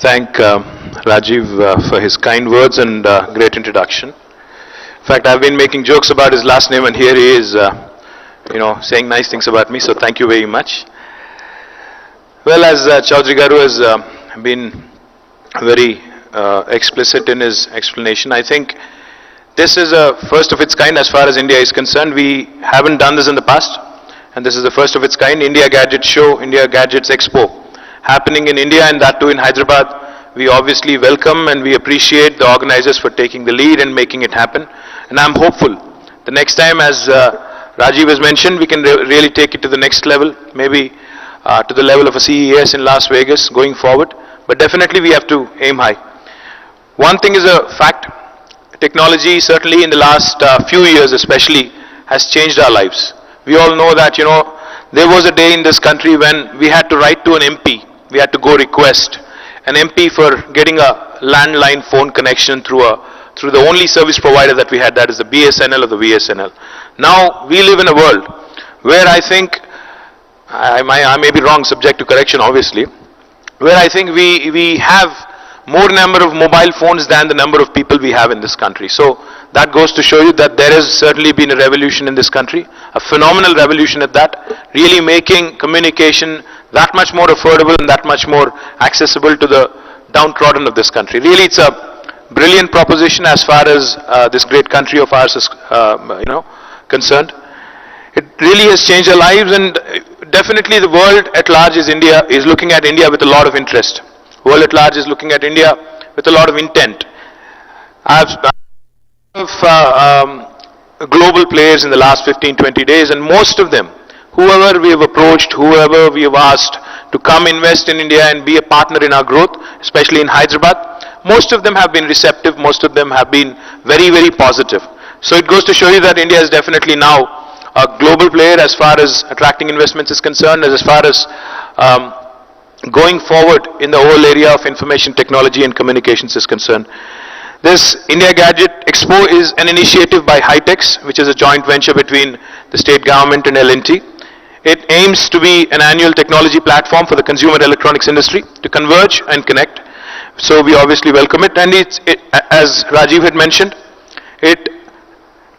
thank Rajiv for his kind words and great introduction. In fact, I've been making jokes about his last name, and here he is, saying nice things about me. So thank you very much. Well, as Chaudhary Garu has been very explicit in his explanation, I think this is a first of its kind as far as India is concerned. We haven't done this in the past, and this is the first of its kind. India Gadget Show, India Gadget's Expo, happening in India, and that too in Hyderabad. We obviously welcome and we appreciate the organizers for taking the lead and making it happen. And I'm hopeful the next time, as Rajiv has mentioned, we can really take it to the next level, maybe to the level of a CES in Las Vegas going forward. But definitely we have to aim high. One thing is a fact: technology, certainly in the last few years especially, has changed our lives. We all know that, there was a day in this country when we had to write to an MP. We had to go request an MP for getting a landline phone connection through the only service provider that we had, that is the BSNL or the VSNL. Now we live in a world where I think, I may be wrong, subject to correction obviously, where I think we have more number of mobile phones than the number of people we have in this country. So that goes to show you that there has certainly been a revolution in this country, a phenomenal revolution at that, really making communication that much more affordable and that much more accessible to the downtrodden of this country. Really, it's a brilliant proposition as far as this great country of ours is concerned. It really has changed our lives, and definitely the world at large is looking at India with a lot of interest. World at large is looking at India with a lot of intent. I've global players in the last 15-20 days, and most of them, whoever we have approached, whoever we have asked to come invest in India and be a partner in our growth, especially in Hyderabad, most of them have been receptive, most of them have been very, very positive. So it goes to show you that India is definitely now a global player as far as attracting investments is concerned, as far as going forward in the whole area of information technology and communications is concerned. This India Gadget Expo is an initiative by HiTex, which is a joint venture between the state government and L&T. It aims to be an annual technology platform for the consumer electronics industry to converge and connect. So we obviously welcome it, and as Rajiv had mentioned, it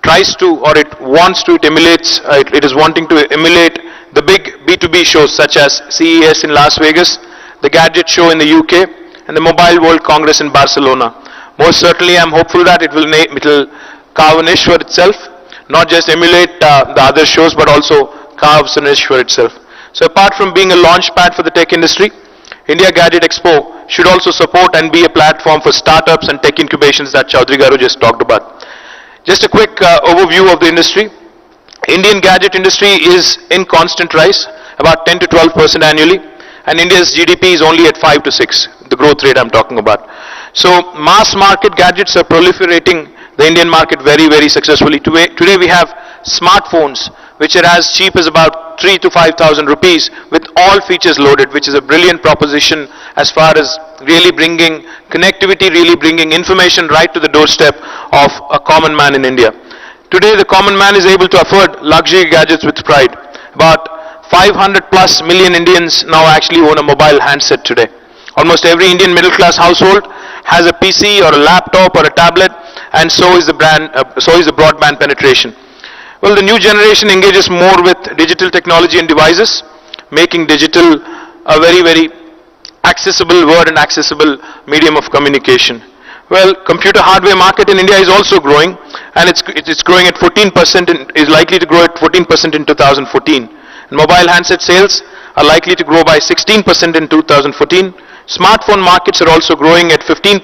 tries to, or it wants to, it is wanting to emulate the big B2B shows such as CES in Las Vegas, the Gadget Show in the UK, and the Mobile World Congress in Barcelona. Most certainly I'm hopeful that it will carve a niche for itself, not just emulate the other shows, but also carves a niche for itself. So apart from being a launch pad for the tech industry, India Gadget Expo should also support and be a platform for startups and tech incubations that Chaudhary Garu just talked about. Just a quick overview of the industry. Indian gadget industry is in constant rise, about 10 to 12% annually, and India's GDP is only at 5 to 6, the growth rate I'm talking about. So mass market gadgets are proliferating the Indian market very, very successfully. Today we have smartphones which are as cheap as about 3 to 5,000 rupees with all features loaded, which is a brilliant proposition as far as really bringing connectivity, really bringing information right to the doorstep of a common man in India. Today the common man is able to afford luxury gadgets with pride. About 500 plus million Indians now actually own a mobile handset today. Almost every Indian middle class household has a PC or a laptop or a tablet, and so is the broadband penetration. Well, the new generation engages more with digital technology and devices, making digital a very, very accessible word and accessible medium of communication. Well, computer hardware market in India is also growing, and it's growing at 14% and is likely to grow at 14% in 2014. And mobile handset sales are likely to grow by 16% in 2014. Smartphone markets are also growing at 15%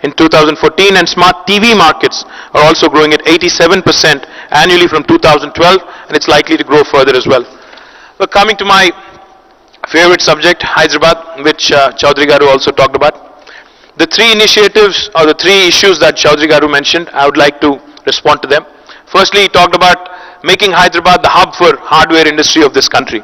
in 2014, and smart TV markets are also growing at 87% annually from 2012, and it's likely to grow further as well. But coming to my favorite subject, Hyderabad, which Chaudhary Garu also talked about. The three initiatives or the three issues that Chaudhary Garu mentioned, I would like to respond to them. Firstly, he talked about making Hyderabad the hub for hardware industry of this country.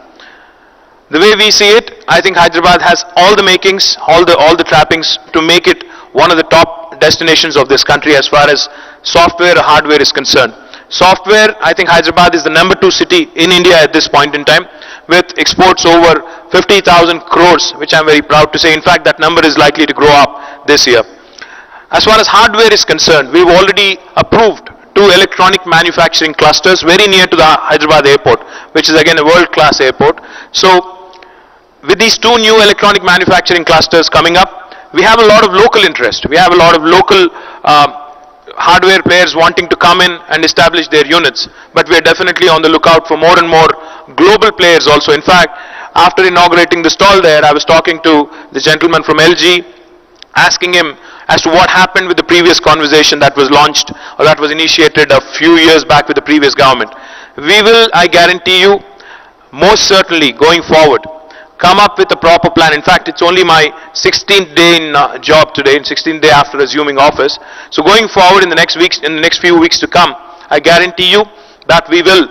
The way we see it, I think Hyderabad has all the makings, all the trappings to make it one of the top destinations of this country as far as software or hardware is concerned. Software, I think Hyderabad is the #2 city in India at this point in time, with exports over 50,000 crores, which I'm very proud to say. In fact, that number is likely to grow up this year. As far as hardware is concerned, we've already approved 2 electronic manufacturing clusters very near to the Hyderabad airport, which is again a world-class airport. So, with these 2 new electronic manufacturing clusters coming up, we have a lot of local interest. We have a lot of local hardware players wanting to come in and establish their units. But we are definitely on the lookout for more and more global players also. In fact, after inaugurating the stall there, I was talking to the gentleman from LG, asking him as to what happened with the previous conversation that was launched or that was initiated a few years back with the previous government. We will, I guarantee you, most certainly going forward, come up with a proper plan. In fact, it's only my 16th day in job today, 16th day after assuming office. So going forward in the next weeks, in the next few weeks to come, I guarantee you that we will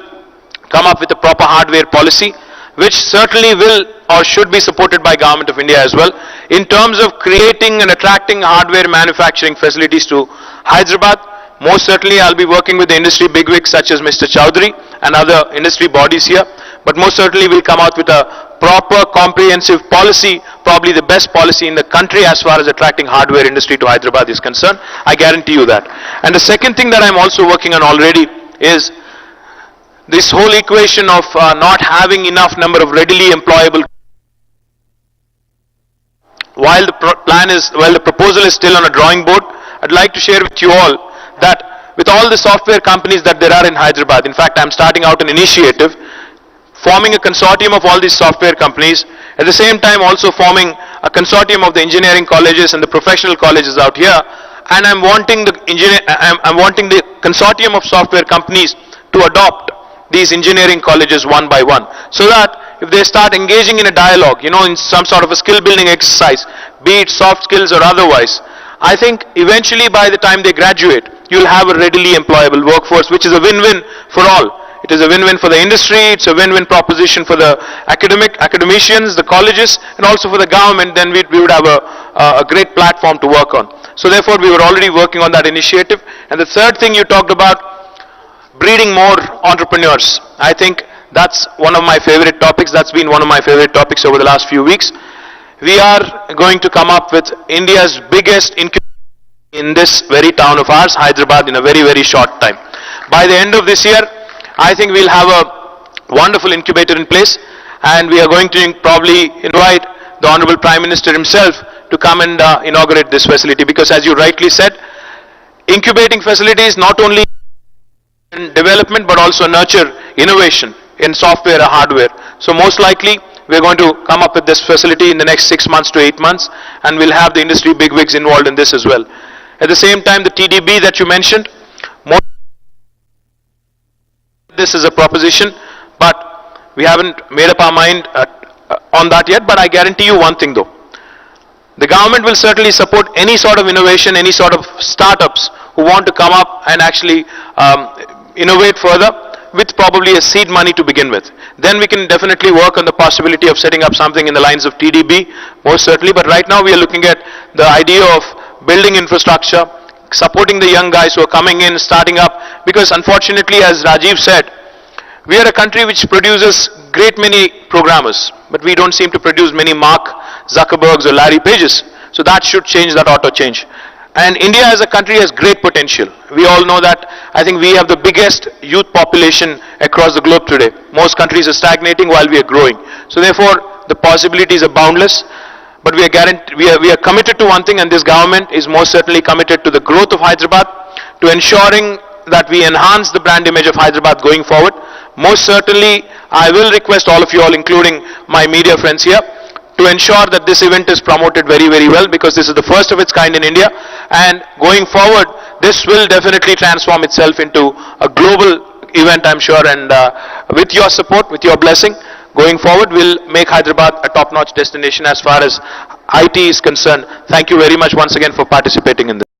come up with a proper hardware policy, which certainly will or should be supported by Government of India as well, in terms of creating and attracting hardware manufacturing facilities to Hyderabad. Most certainly I'll be working with the industry bigwigs such as Mr. Chowdhury and other industry bodies here, but most certainly we'll come out with a proper comprehensive policy, probably the best policy in the country as far as attracting hardware industry to Hyderabad is concerned. I guarantee you that. And the second thing that I'm also working on already is this whole equation of not having enough number of readily employable. While the proposal is still on a drawing board, I'd like to share with you all that with all the software companies that there are in Hyderabad, in fact I'm starting out an initiative forming a consortium of all these software companies, at the same time also forming a consortium of the engineering colleges and the professional colleges out here, and I'm wanting the consortium of software companies to adopt these engineering colleges one by one, so that if they start engaging in a dialogue, in some sort of a skill building exercise, be it soft skills or otherwise, I think eventually by the time they graduate, you'll have a readily employable workforce, which is a win-win for all. It is a win-win for the industry, it's a win-win proposition for the academicians, the colleges, and also for the government. Then we would have a great platform to work on. So therefore we were already working on that initiative. And the third thing you talked about, breeding more entrepreneurs. I think that's one of my favorite topics. That's been one of my favorite topics over the last few weeks. We are going to come up with India's biggest incubator in this very town of ours, Hyderabad, in a very, very short time. By the end of this year, I think we'll have a wonderful incubator in place, and we are going to probably invite the Honorable Prime Minister himself to come and inaugurate this facility, because as you rightly said, incubating facilities not only in development but also nurture innovation in software or hardware. So most likely we're going to come up with this facility in the next 6 months to 8 months, and we'll have the industry bigwigs involved in this as well. At the same time, the TDB that you mentioned, this is a proposition, but we haven't made up our mind on that yet. But I guarantee you one thing though, the government will certainly support any sort of innovation, any sort of startups who want to come up and actually innovate further with probably a seed money to begin with. Then we can definitely work on the possibility of setting up something in the lines of TDB, most certainly. But right now we are looking at the idea of building infrastructure, supporting the young guys who are coming in, starting up, because unfortunately, as Rajiv said, we are a country which produces great many programmers, but we don't seem to produce many Mark Zuckerbergs or Larry Pages. So that should change, that ought to change. And India as a country has great potential. We all know that. I think we have the biggest youth population across the globe today. Most countries are stagnating while we are growing. So therefore, the possibilities are boundless. But we are committed to one thing, and this government is most certainly committed to the growth of Hyderabad, to ensuring that we enhance the brand image of Hyderabad going forward. Most certainly, I will request all of you all, including my media friends here, to ensure that this event is promoted very, very well, because this is the first of its kind in India. And going forward, this will definitely transform itself into a global event, I'm sure. And with your support, with your blessing, going forward, we'll make Hyderabad a top-notch destination as far as IT is concerned. Thank you very much once again for participating in this.